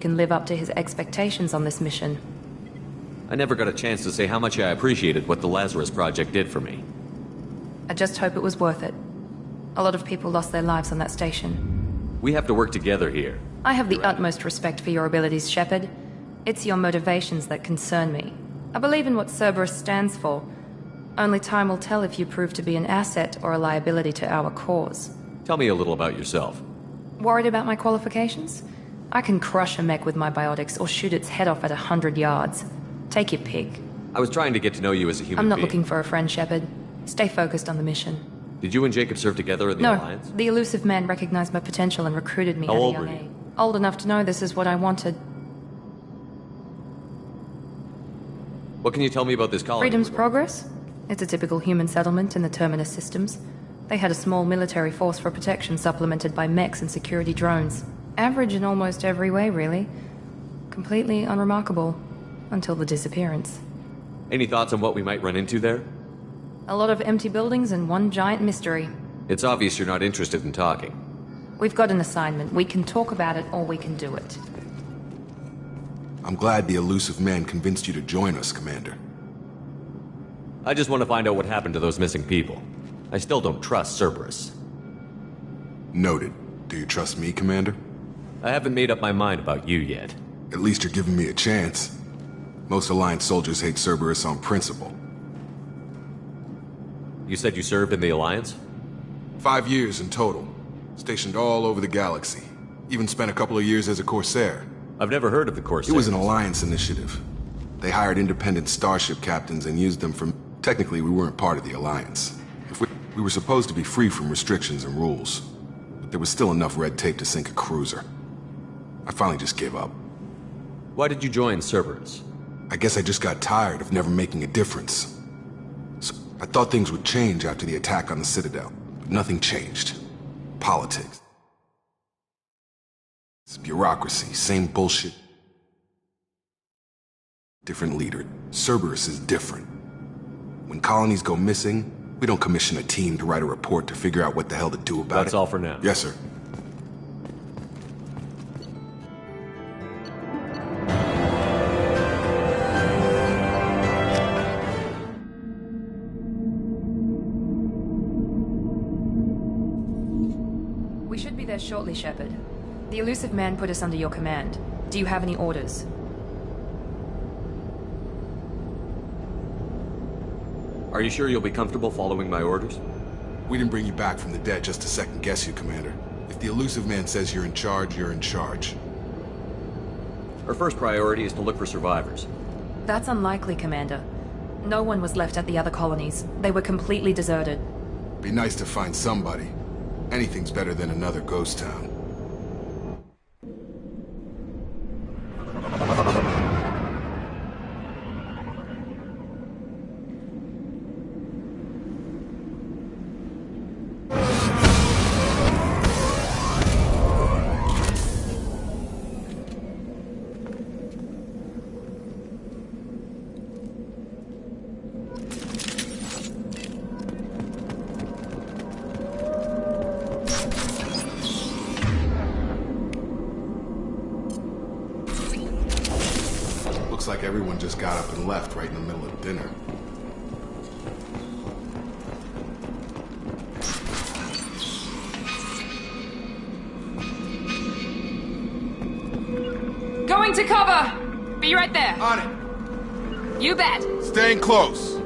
can live up to his expectations on this mission. I never got a chance to say how much I appreciated what the Lazarus Project did for me. I just hope it was worth it. A lot of people lost their lives on that station. We have to work together here. I have the utmost respect for your abilities, Shepard. It's your motivations that concern me. I believe in what Cerberus stands for. Only time will tell if you prove to be an asset or a liability to our cause. Tell me a little about yourself. Worried about my qualifications? I can crush a mech with my biotics or shoot its head off at 100 yards. Take your pick. I was trying to get to know you as a human being. I'm not looking for a friend, Shepard. Stay focused on the mission. Did you and Jacob serve together in the Alliance? No, the elusive man recognized my potential and recruited me How at a old young were you? age. Old enough to know this is what I wanted. What can you tell me about this colony? Freedom's Progress? It's a typical human settlement in the Terminus systems. They had a small military force for protection supplemented by mechs and security drones. Average in almost every way, really. Completely unremarkable. Until the disappearance. Any thoughts on what we might run into there? A lot of empty buildings and one giant mystery. It's obvious you're not interested in talking. We've got an assignment. We can talk about it or we can do it. I'm glad the elusive man convinced you to join us, Commander. I just want to find out what happened to those missing people. I still don't trust Cerberus. Noted. Do you trust me, Commander? I haven't made up my mind about you yet. At least you're giving me a chance. Most Alliance soldiers hate Cerberus on principle. You said you served in the Alliance? 5 years in total. Stationed all over the galaxy. Even spent a couple of years as a Corsair. I've never heard of the Corsair. It was an Alliance initiative. They hired independent starship captains and used them for... Technically, we weren't part of the Alliance. We were supposed to be free from restrictions and rules. But there was still enough red tape to sink a cruiser. I finally just gave up. Why did you join Cerberus? I guess I just got tired of never making a difference. So I thought things would change after the attack on the Citadel. But nothing changed. Politics. It's bureaucracy, same bullshit. Different leader. Cerberus is different. When colonies go missing, we don't commission a team to write a report to figure out what the hell to do about it. That's all for now. Yes, sir. We should be there shortly, Shepard. The elusive man put us under your command. Do you have any orders? Are you sure you'll be comfortable following my orders? We didn't bring you back from the dead just to second guess you, Commander. If the elusive man says you're in charge, you're in charge. Our first priority is to look for survivors. That's unlikely, Commander. No one was left at the other colonies. They were completely deserted. Be nice to find somebody. Anything's better than another ghost town. Looks like everyone just got up and left right in the middle of dinner. Going to cover! Be right there! On it! You bet! Staying close!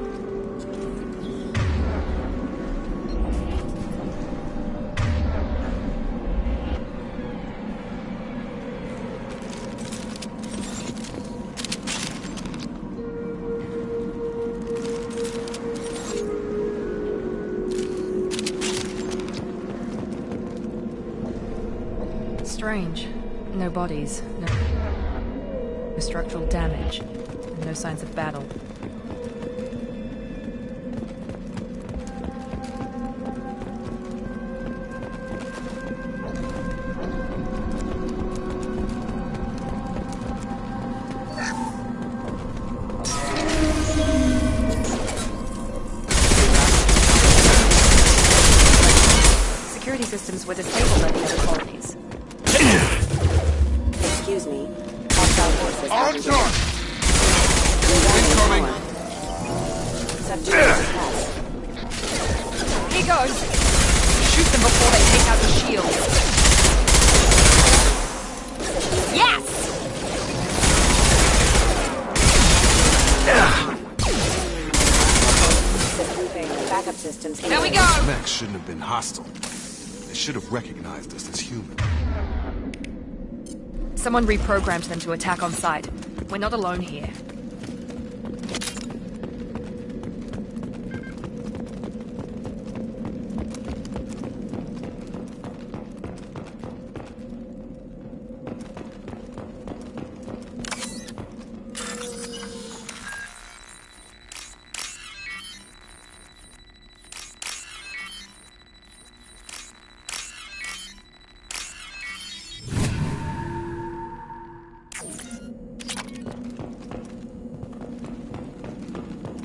Strange. No bodies, no structural damage, and no signs of battle. Security systems were disabled at the other colonies. Excuse me, On target! Incoming! He goes! Shoot them before they take out the shield. Yes! Backup systems. There we go! Mechs shouldn't have been hostile. They should have recognized us as human. Someone reprogrammed them to attack on sight. We're not alone here.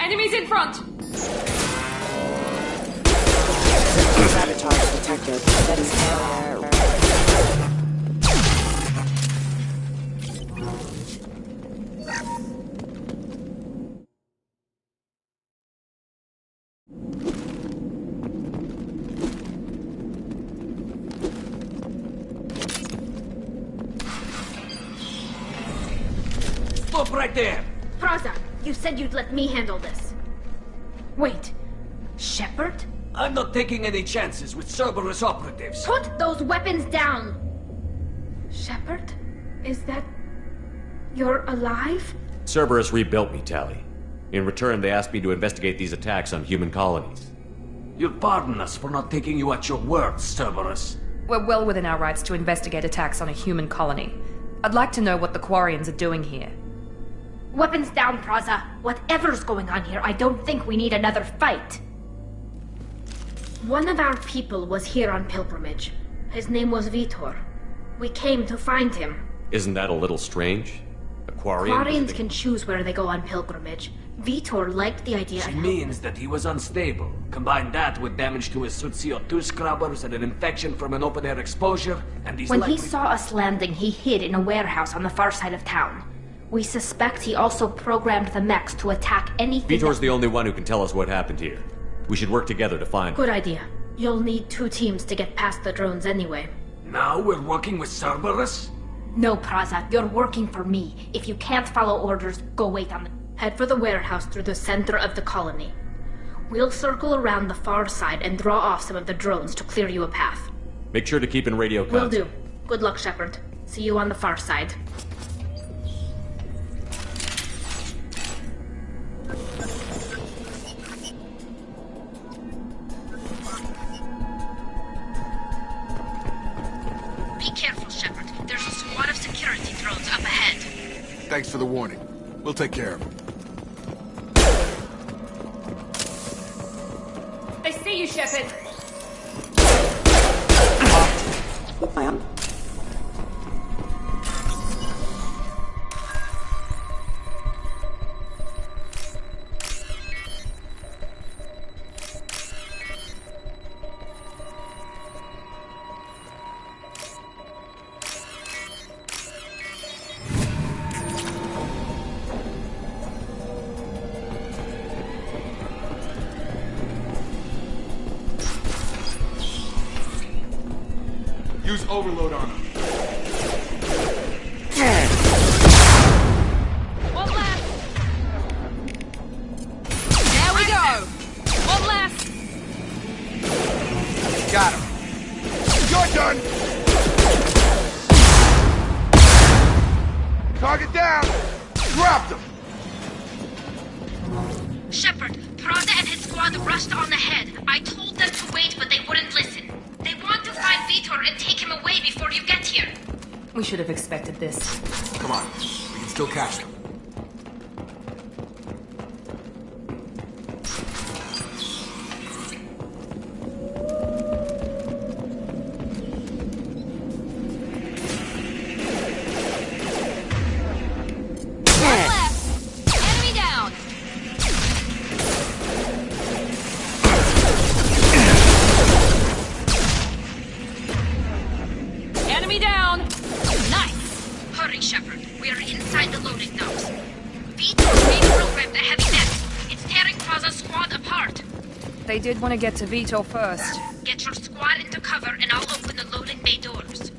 Enemies in front! Sabotage detected. That is error. Stop right there! Praza, you said you'd let me handle this. Wait, Shepard? I'm not taking any chances with Cerberus operatives. Put those weapons down! Shepard? Is that... you're alive? Cerberus rebuilt me, Tally. In return, they asked me to investigate these attacks on human colonies. You'll pardon us for not taking you at your word, Cerberus. We're well within our rights to investigate attacks on a human colony. I'd like to know what the Quarians are doing here. Weapons down, Praza. Whatever's going on here, I don't think we need another fight. One of our people was here on pilgrimage. His name was Vitor. We came to find him. Isn't that a little strange? Aquarian? Quarians can choose where they go on pilgrimage. Vitor liked the idea She of means that he was unstable. Combine that with damage to his suit CO2 scrubbers and an infection from an open-air exposure, and he's When likely... he saw us landing, he hid in a warehouse on the far side of town. We suspect he also programmed the mechs to attack anything. Vitor's the only one who can tell us what happened here. We should work together to find him. Good idea. You'll need 2 teams to get past the drones anyway. Now we're working with Cerberus? No, Praza, you're working for me. If you can't follow orders, go wait on the... Head for the warehouse through the center of the colony. We'll circle around the far side and draw off some of the drones to clear you a path. Make sure to keep in radio Will contact. do. Good luck, Shepard. See you on the far side. Be careful, Shepard. There's a squad of security drones up ahead. Thanks for the warning. We'll take care of him. I see you, Shepard! I am. Use overload on him. One last! There we go! One last! Got him. You're done! Target down! Dropped him! Shepard, Praza and his squad rushed on ahead. I told them to wait, but they wouldn't listen. They want to find Vitor and take him away before you get here. We should have expected this. Come on, we can still catch them. One left! Enemy down! Enemy down! Nice! Hurry, Shepard. We We're inside the loading docks. Vitor reprogrammed the heavy net. It's tearing Praza's squad apart. They did want to get to Vitor first. Get your squad into cover and I'll open the loading bay doors.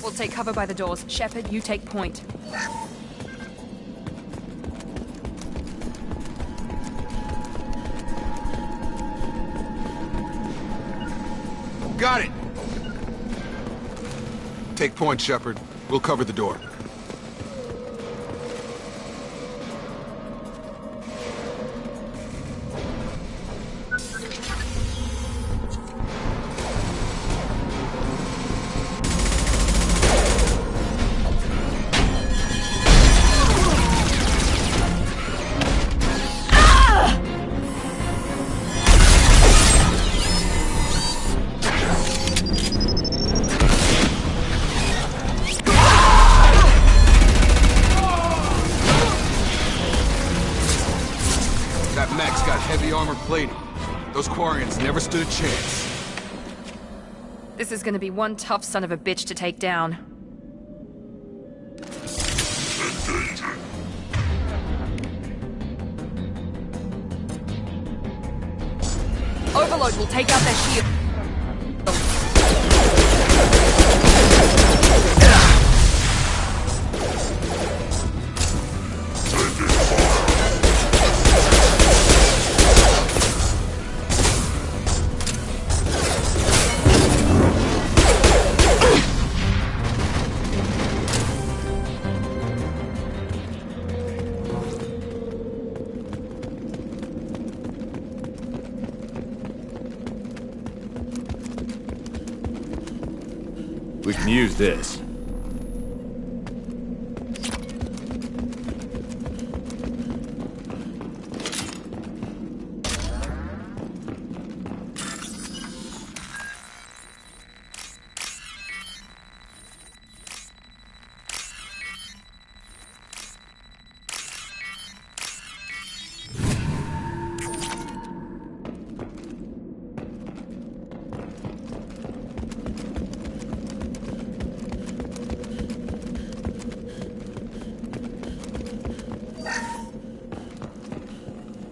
We'll take cover by the doors. Shepard, you take point. Got it! Take point, Shepard. We'll cover the door. Plating. Those Quarians never stood a chance. This is gonna be one tough son of a bitch to take down. Overload will take out their shield. We can use this.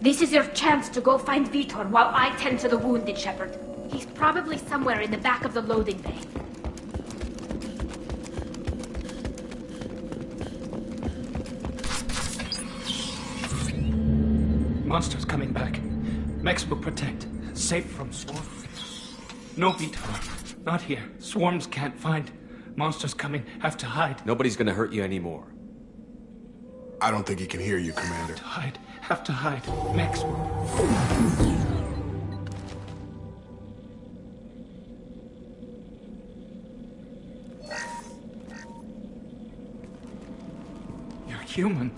This is your chance to go find Vitor while I tend to the wounded, Shepard. He's probably somewhere in the back of the loading bay. Monsters coming back. Mex will protect. Safe from swarm. No Vitor. Not here. Swarms can't find. Monsters coming. Have to hide. Nobody's gonna hurt you anymore. I don't think he can hear you, Commander. To hide. Have to hide. Mex will. You're human.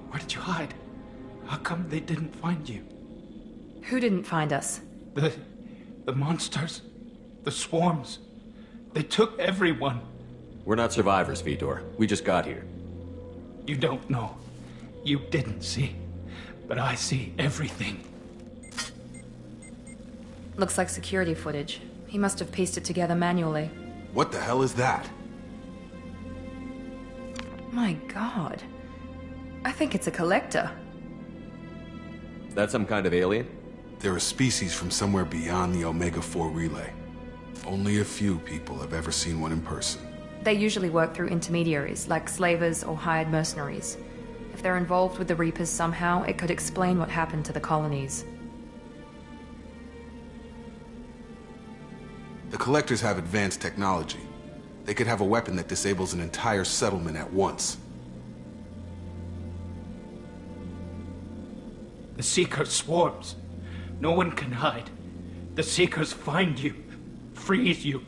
Where did you hide? How come they didn't find you? Who didn't find us? The monsters. The swarms. They took everyone. We're not survivors, Vitor. We just got here. You don't know. You didn't see. But I see everything. Looks like security footage. He must have pieced it together manually. What the hell is that? My god. I think it's a collector. Is that some kind of alien? They're a species from somewhere beyond the Omega-4 relay. Only a few people have ever seen one in person. They usually work through intermediaries, like slavers or hired mercenaries. If they're involved with the Reapers somehow, it could explain what happened to the colonies. The Collectors have advanced technology. They could have a weapon that disables an entire settlement at once. The Seeker swarms. No one can hide. The Seekers find you, freeze you,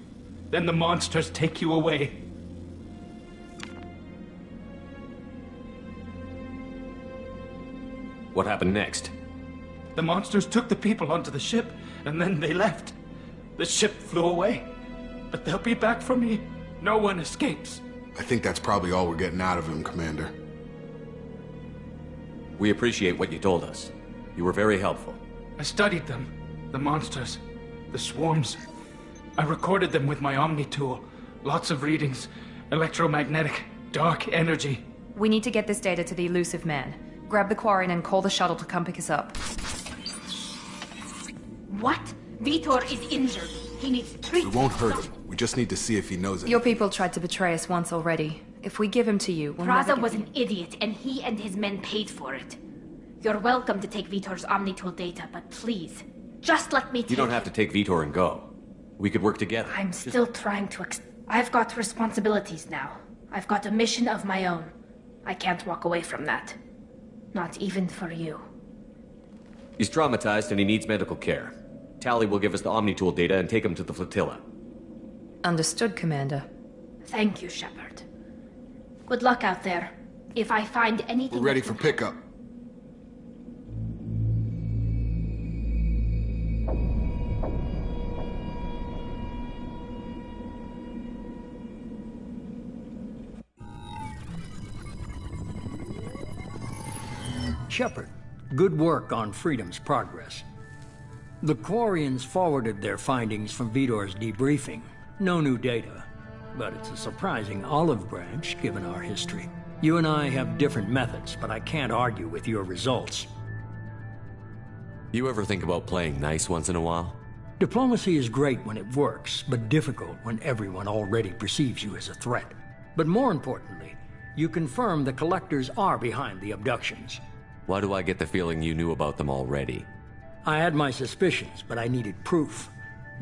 then the monsters take you away. What happened next? The monsters took the people onto the ship, and then they left. The ship flew away. But they'll be back for me. No one escapes. I think that's probably all we're getting out of him, Commander. We appreciate what you told us. You were very helpful. I studied them. The monsters. The swarms. I recorded them with my Omni tool. Lots of readings. Electromagnetic. Dark energy. We need to get this data to the elusive man. Grab the Quarian and call the shuttle to come pick us up. What? Vitor is injured. He needs We treatment. won't hurt him. We just need to see if he knows it. Your people tried to betray us once already. If we give him to you, we'll Praza never was get an idiot, and he and his men paid for it. You're welcome to take Vitor's Omnitool data, but please, just let me take You don't have to take Vitor and go. We could work together. I'm still trying to I've got responsibilities now. I've got a mission of my own. I can't walk away from that. Not even for you. He's traumatized and he needs medical care. Tally will give us the Omnitool data and take him to the flotilla. Understood, Commander. Thank you, Shepard. Good luck out there. If I find anything... We're ready for pickup. Shepard, good work on Freedom's progress. The Quarians forwarded their findings from Vitor's debriefing. No new data, but it's a surprising olive branch given our history. You and I have different methods, but I can't argue with your results. You ever think about playing nice once in a while? Diplomacy is great when it works, but difficult when everyone already perceives you as a threat. But more importantly, you confirm the Collectors are behind the abductions. Why do I get the feeling you knew about them already? I had my suspicions, but I needed proof.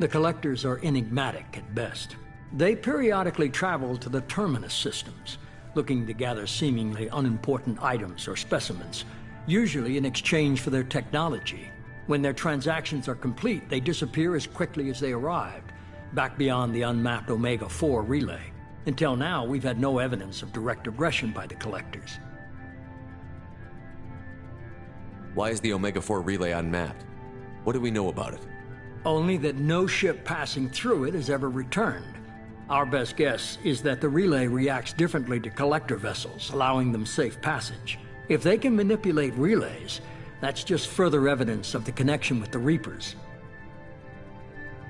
The Collectors are enigmatic at best. They periodically travel to the Terminus systems, looking to gather seemingly unimportant items or specimens, usually in exchange for their technology. When their transactions are complete, they disappear as quickly as they arrived, back beyond the unmapped Omega-4 relay. Until now, we've had no evidence of direct aggression by the Collectors. Why is the Omega-4 relay unmapped? What do we know about it? Only that no ship passing through it has ever returned. Our best guess is that the relay reacts differently to Collector vessels, allowing them safe passage. If they can manipulate relays, that's just further evidence of the connection with the Reapers.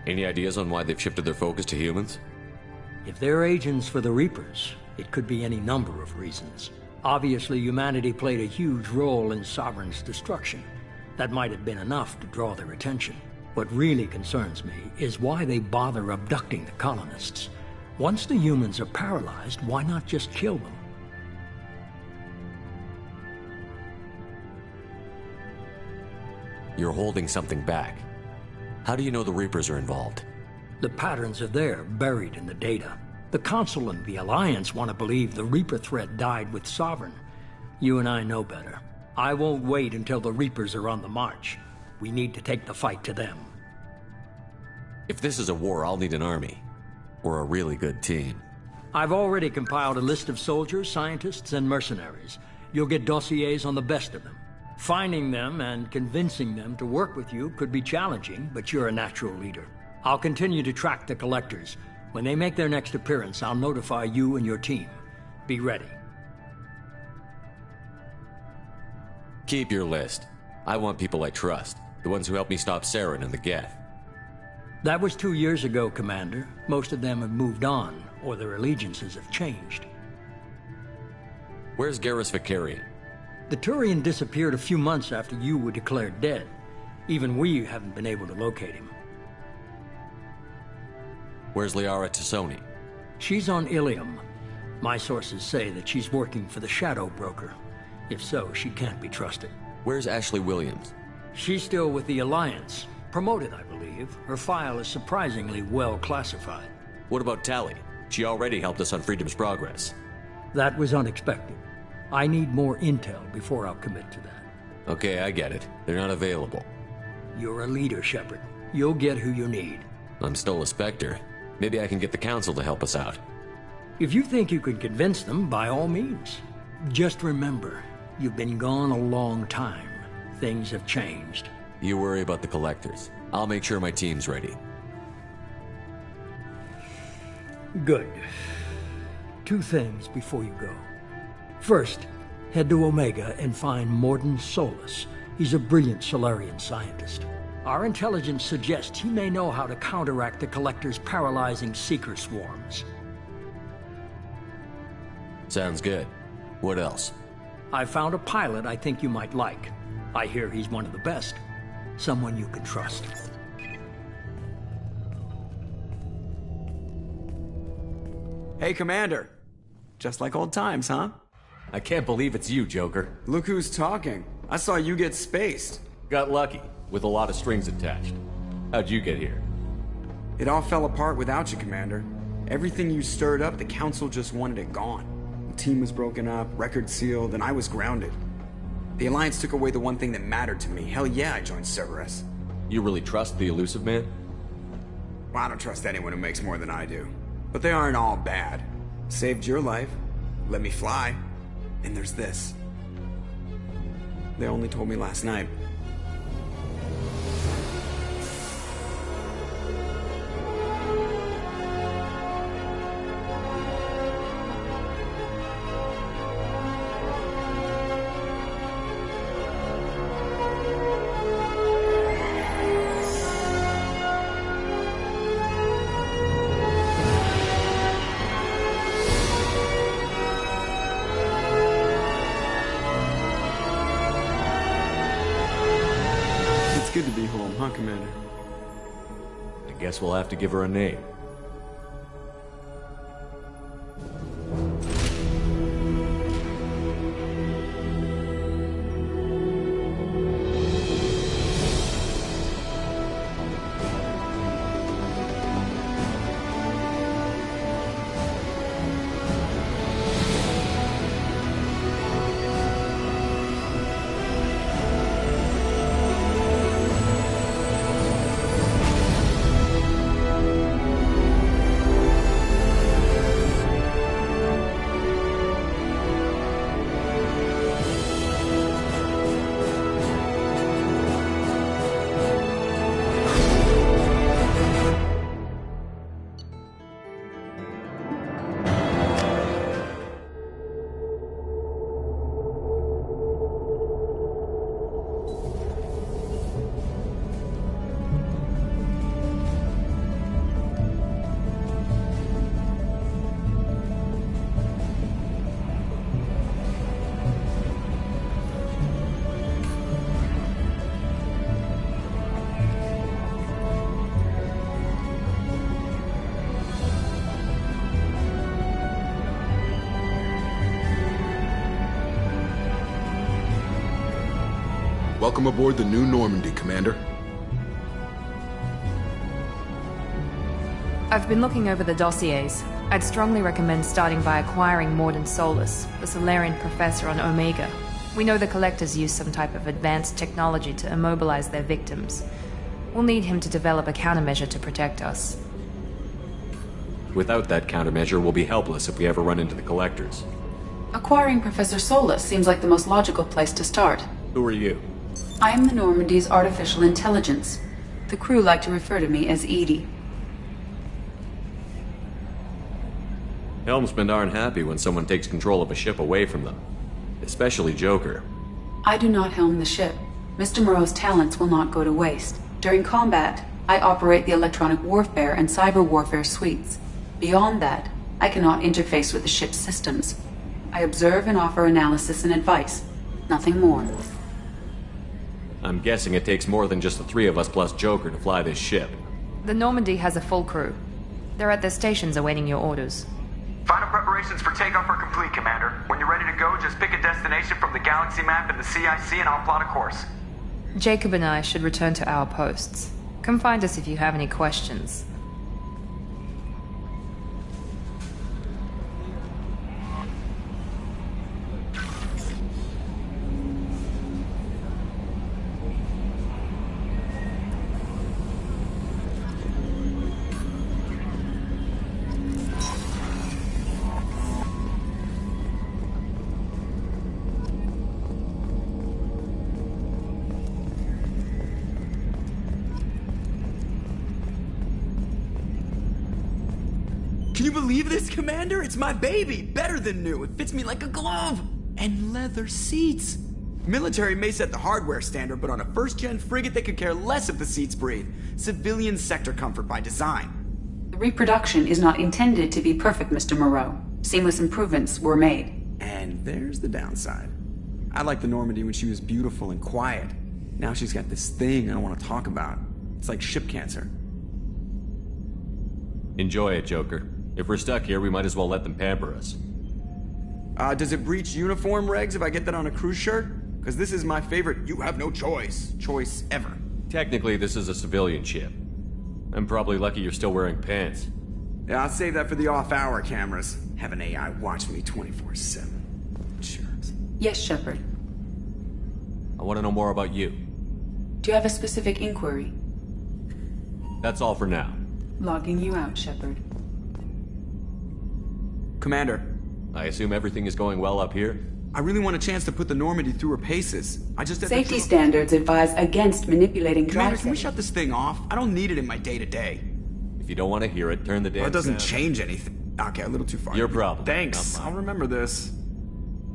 Any ideas on why they've shifted their focus to humans? If they're agents for the Reapers, it could be any number of reasons. Obviously, humanity played a huge role in Sovereign's destruction. That might have been enough to draw their attention. What really concerns me is why they bother abducting the colonists. Once the humans are paralyzed, why not just kill them? You're holding something back. How do you know the Reapers are involved? The patterns are there, buried in the data. The Council and the Alliance want to believe the Reaper threat died with Sovereign. You and I know better. I won't wait until the Reapers are on the march. We need to take the fight to them. If this is a war, I'll need an army. Or a really good team. I've already compiled a list of soldiers, scientists, and mercenaries. You'll get dossiers on the best of them. Finding them and convincing them to work with you could be challenging, but you're a natural leader. I'll continue to track the Collectors. When they make their next appearance, I'll notify you and your team. Be ready. Keep your list. I want people I trust. The ones who helped me stop Saren and the Geth. That was 2 years ago, Commander. Most of them have moved on, or their allegiances have changed. Where's Garrus Vicarian? The Turian disappeared a few months after you were declared dead. Even we haven't been able to locate him. Where's Liara Tassoni? She's on Ilium. My sources say that she's working for the Shadow Broker. If so, she can't be trusted. Where's Ashley Williams? She's still with the Alliance. Promoted, I believe. Her file is surprisingly well classified. What about Tally? She already helped us on Freedom's progress. That was unexpected. I need more intel before I'll commit to that. Okay, I get it. They're not available. You're a leader, Shepard. You'll get who you need. I'm still a Spectre. Maybe I can get the Council to help us out. If you think you can convince them, by all means. Just remember, you've been gone a long time. Things have changed. You worry about the Collectors. I'll make sure my team's ready. Good. 2 things before you go. First, head to Omega and find Mordin Solus. He's a brilliant Solarian scientist. Our intelligence suggests he may know how to counteract the Collector's paralyzing Seeker swarms. Sounds good. What else? I found a pilot I think you might like. I hear he's one of the best. Someone you can trust. Hey, Commander. Just like old times, huh? I can't believe it's you, Joker. Look who's talking. I saw you get spaced. Got lucky, with a lot of strings attached. How'd you get here? It all fell apart without you, Commander. Everything you stirred up, the Council just wanted it gone. The team was broken up, record sealed, and I was grounded. The Alliance took away the one thing that mattered to me. Hell yeah, I joined Cerberus. You really trust the Elusive Man? Well, I don't trust anyone who makes more than I do. But they aren't all bad. Saved your life, let me fly, and there's this. They only told me last night. Good to be home, huh, Commander? I guess we'll have to give her a name. Welcome aboard the new Normandy, Commander. I've been looking over the dossiers. I'd strongly recommend starting by acquiring Mordin Solus, the Solarian professor on Omega. We know the Collectors use some type of advanced technology to immobilize their victims. We'll need him to develop a countermeasure to protect us. Without that countermeasure, we'll be helpless if we ever run into the Collectors. Acquiring Professor Solus seems like the most logical place to start. Who are you? I am the Normandy's artificial intelligence. The crew like to refer to me as Edie. Helmsmen aren't happy when someone takes control of a ship away from them. Especially Joker. I do not helm the ship. Mr. Moreau's talents will not go to waste. During combat, I operate the electronic warfare and cyber warfare suites. Beyond that, I cannot interface with the ship's systems. I observe and offer analysis and advice. Nothing more. I'm guessing it takes more than just the three of us plus Joker to fly this ship. The Normandy has a full crew. They're at their stations awaiting your orders. Final preparations for takeoff are complete, Commander. When you're ready to go, just pick a destination from the galaxy map in the CIC and I'll plot a course. Jacob and I should return to our posts. Come find us if you have any questions. Can you believe this, Commander? It's my baby! Better than new. It fits me like a glove! And leather seats! Military may set the hardware standard, but on a first-gen frigate they could care less if the seats breathe. Civilian sector comfort by design. The reproduction is not intended to be perfect, Mr. Moreau. Seamless improvements were made. And there's the downside. I liked the Normandy when she was beautiful and quiet. Now she's got this thing I don't want to talk about. It's like ship cancer. Enjoy it, Joker. If we're stuck here, we might as well let them pamper us. Does it breach uniform regs if I get that on a cruise shirt? Because this is my favorite you have no choice ever. Technically, this is a civilian ship. I'm probably lucky you're still wearing pants. Yeah, I'll save that for the off-hour cameras. Have an AI watch me 24/7. Jerks. Yes, Shepard. I want to know more about you. Do you have a specific inquiry? That's all for now. Logging you out, Shepard. Commander. I assume everything is going well up here? I really want a chance to put the Normandy through her paces. Safety standards advise against manipulating Commander, drive can we settings. shut this thing off? I don't need it in my day-to-day. If you don't want to hear it, turn the damn Well, it doesn't sound. change anything. Okay, a little too far. Your problem. Thanks. Not I'll mine. remember this.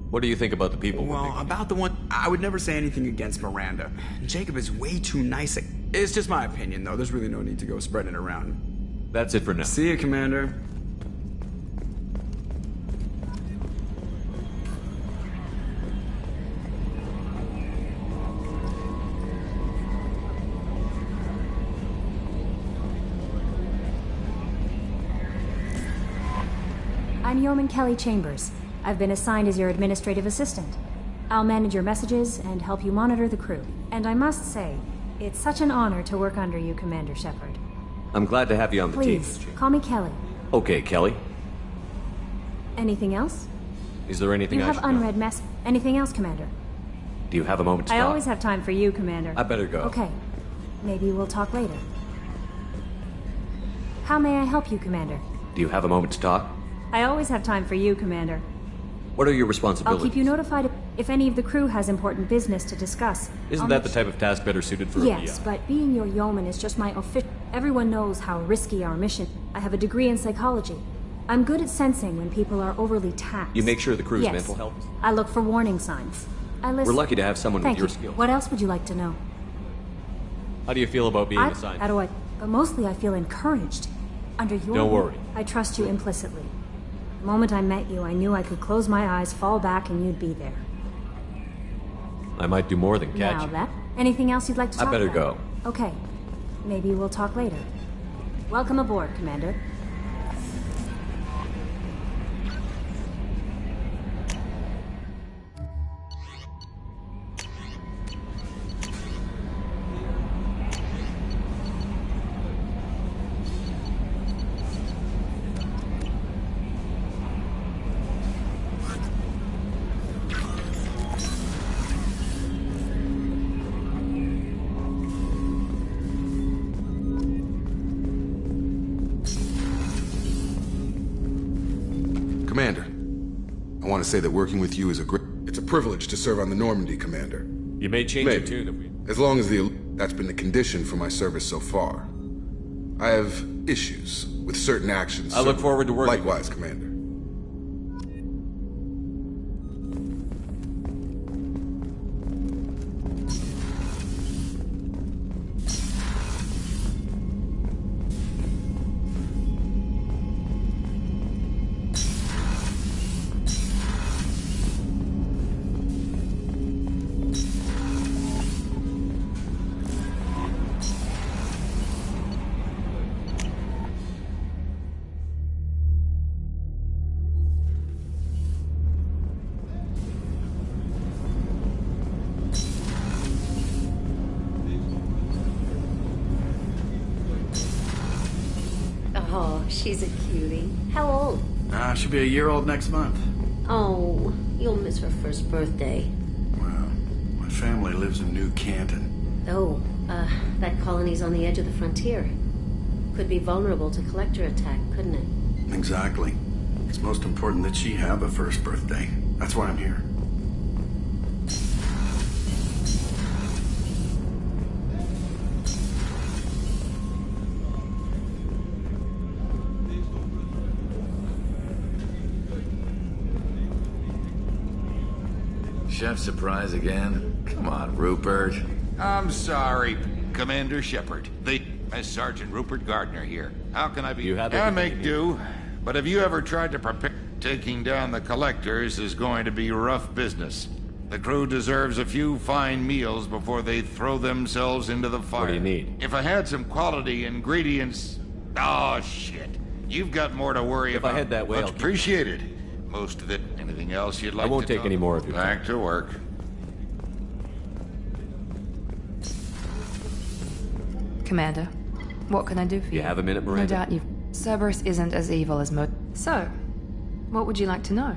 What do you think about the people? Well, about the one... I would never say anything against Miranda. Jacob is way too nice. It's just my opinion, though. There's really no need to go spreading it around. That's it for now. See you, Commander. I'm Yeoman Kelly Chambers. I've been assigned as your administrative assistant. I'll manage your messages and help you monitor the crew. And I must say, it's such an honor to work under you, Commander Shepard. I'm glad to have you on the team. Please, call me Kelly. Okay, Kelly. Anything else? Is there anything You I have should know? unread mess. Anything else, Commander? Do you have a moment to I talk? always have time for you, Commander. I better go. Okay. Maybe we'll talk later. How may I help you, Commander? Do you have a moment to talk? I always have time for you, Commander. What are your I'll responsibilities? keep you notified if any of the crew has important business to discuss. Isn't I'll that the make type of task better suited for Yes, a PI? but being your yeoman is just my official... Everyone knows how risky our mission. I have a degree in psychology. I'm good at sensing when people are overly taxed. You make sure the crew's Yes. mental health? I look for warning signs. I listen. We're lucky to have someone Thank with you. your skills. What else would you like to know? How do you feel about being assigned? How do I... But mostly I feel encouraged. Under your... Don't worry. I trust you implicitly. The moment I met you, I knew I could close my eyes, fall back, and you'd be there. I might do more than catch Now you. that... Anything else you'd like to talk I about? better go. Okay. Maybe we'll talk later. Welcome aboard, Commander. Commander, I want to say that working with you is it's a privilege to serve on the Normandy, Commander. You may change Maybe. your tune if we... As long as that's been the condition for my service so far. I have issues with certain actions. I look forward to working Likewise, Commander. Oh, she's a cutie. How old? She'll be a year old next month. Oh, you'll miss her first birthday. My family lives in New Canton. Oh, that colony's on the edge of the frontier. Could be vulnerable to collector attack, couldn't it? Exactly. It's most important that she have a first birthday. That's why I'm here. Chef surprise again? Come on, Rupert. I'm sorry, Commander Shepard. As Sergeant Rupert Gardner here. How can I be? You have I everything make you need. do. But have you ever tried to prepare? Taking down the collectors is going to be rough business. The crew deserves a few fine meals before they throw themselves into the fire. What do you need? If I had some quality ingredients... Oh, shit. You've got more to worry about. If I head that way, Much I'll... appreciated. Most of it. Anything else you'd like to I won't take any more of your Back to work. Commander, what can I do for you? You have a minute, Miranda? No doubt you've... Cerberus isn't as evil as So, what would you like to know?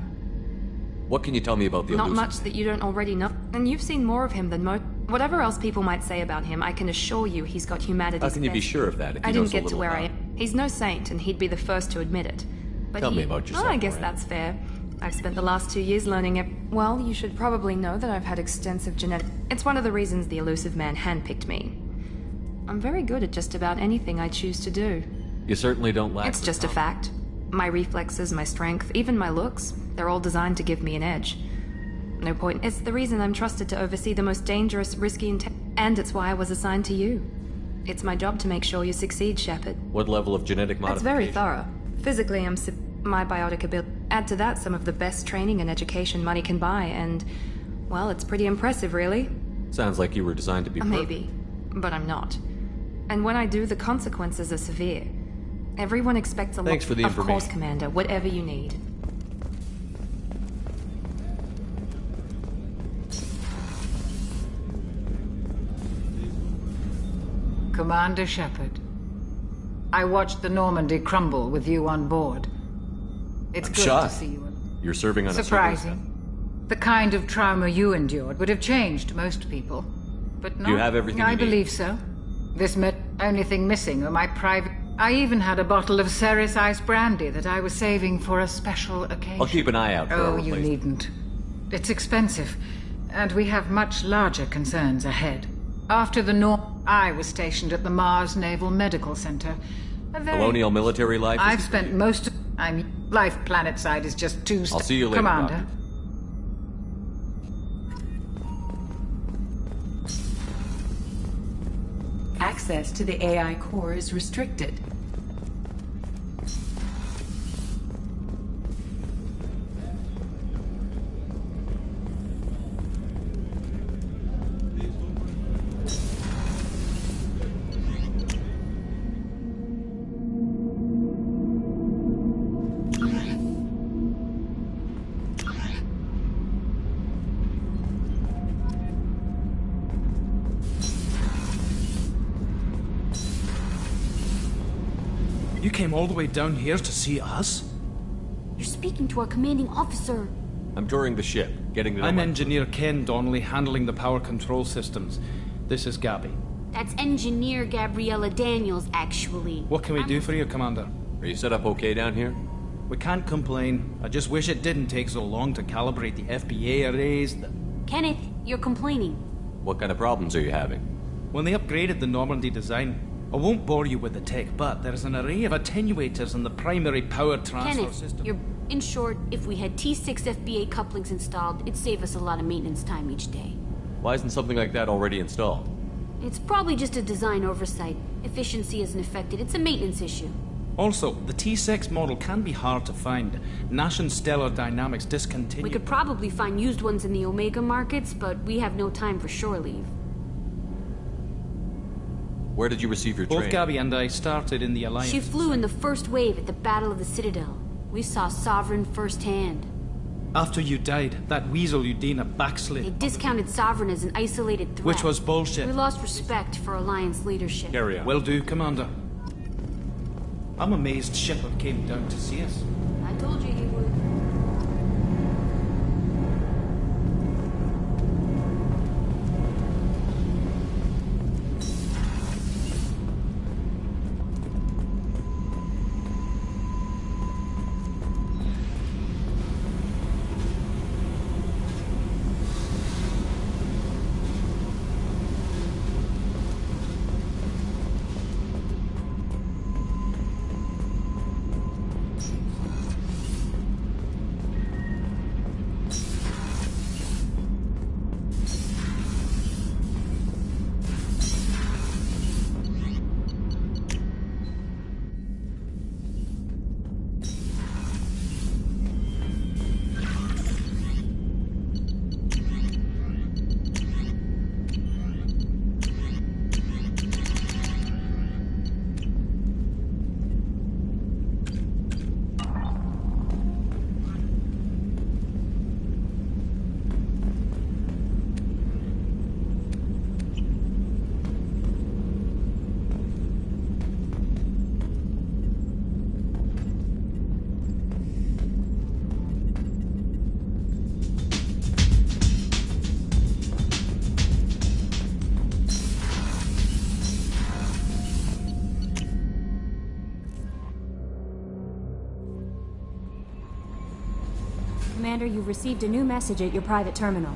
What can you tell me about the Not elusive much that you don't already know. And you've seen more of him than most. Whatever else people might say about him, I can assure you he's got humanity's How can you be best. sure of that if I you know didn't so get to little where about I am. He's no saint, and he'd be the first to admit it. But Tell me about yourself, I guess Miranda. that's fair. I've spent the last 2 years learning it. Well, you should probably know that I've had extensive genetic... It's one of the reasons the elusive man handpicked me. I'm very good at just about anything I choose to do. You certainly don't lack... It's just a fact. My reflexes, my strength, even my looks, they're all designed to give me an edge. No point. It's the reason I'm trusted to oversee the most dangerous, risky, and it's why I was assigned to you. It's my job to make sure you succeed, Shepard. What level of genetic It's modification? very thorough. Physically, my biotic ability. Add to that some of the best training and education money can buy, and, well, it's pretty impressive, really. Sounds like you were designed to be perfect. Maybe, but I'm not. And when I do, the consequences are severe. Everyone expects a lot. Thanks for the Of course, information. Commander, whatever you need. Commander Shepard, I watched the Normandy crumble with you on board. It's I'm good shocked. to see you. You're serving on a Surprising. The kind of trauma you endured would have changed most people. But no, You have everything I you need. believe so. This only thing missing are my private... I even had a bottle of Ceres Ice Brandy that I was saving for a special occasion. I'll keep an eye out for a Oh, you replacement. needn't. It's expensive, and we have much larger concerns ahead. After the I was stationed at the Mars Naval Medical Center. Colonial military life is... I've spent most of... life planet side is just too... I'll see you later, Commander. Doctor. Access to the AI core is restricted. You came all the way down here to see us? You're speaking to our commanding officer. I'm touring the ship, getting to know I'm my- Engineer Ken Donnelly, handling the power control systems. This is Gabby. That's Engineer Gabriella Daniels, actually. What can we do for you, Commander? Are you set up okay down here? We can't complain. I just wish it didn't take so long to calibrate the FBA arrays. Kenneth, you're complaining. What kind of problems are you having? When they upgraded the Normandy design, I won't bore you with the tech, but there's an array of attenuators in the primary power transfer Kenneth, system. you're... In short, if we had T6 FBA couplings installed, it'd save us a lot of maintenance time each day. Why isn't something like that already installed? It's probably just a design oversight. Efficiency isn't affected. It's a maintenance issue. Also, the T6 model can be hard to find. Nash and Stellar Dynamics discontinued. We could probably find used ones in the Omega markets, but we have no time for shore leave. Where did you receive your Both training? Gabby and I started in the Alliance. She flew in the first wave at the Battle of the Citadel. We saw Sovereign firsthand. After you died, that weasel Udina backslid. They discounted Sovereign as an isolated threat. Which was bullshit. We lost respect for Alliance leadership. Carry on. Will do, Commander. I'm amazed Shepard came down to see us. I told you he would. Commander, you've received a new message at your private terminal.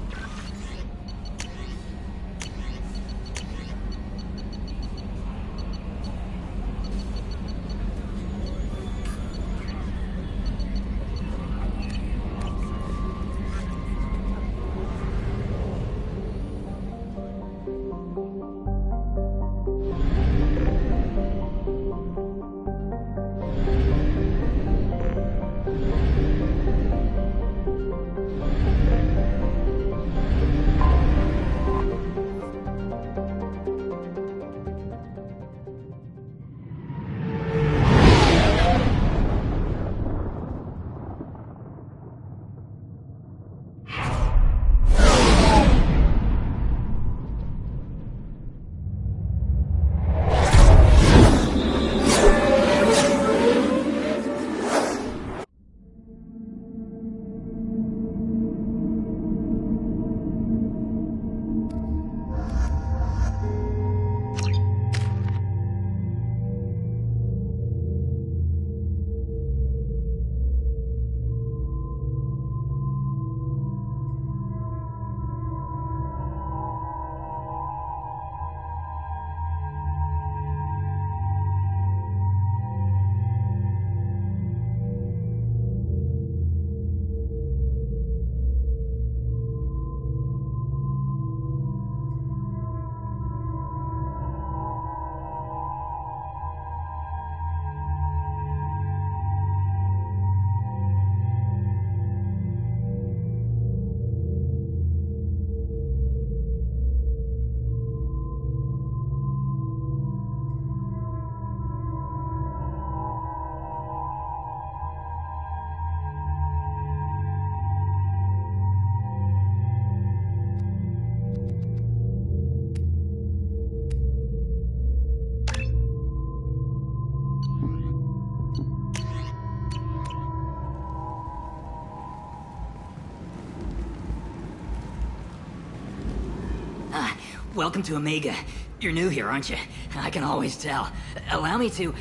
Welcome to Omega. You're new here, aren't you? I can always tell. Allow me to...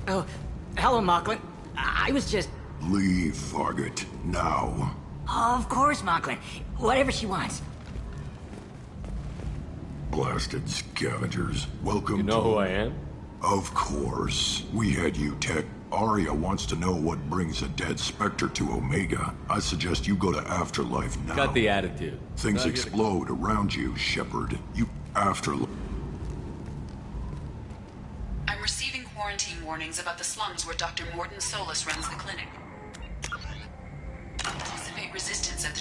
Oh, hello, Mocklin. I was just... Leave, Fargate, now. Oh, of course, Mocklin. Whatever she wants. Blasted scavengers. Welcome to... You know who I am? Of course. We had you tech. Arya wants to know what brings a dead Spectre to Omega. I suggest you go to Afterlife now. Got the attitude. Things explode around you, Shepard. You... Afterlife... I'm receiving quarantine warnings about the slums where Dr. Mordin Solus runs the clinic. Anticipate resistance at the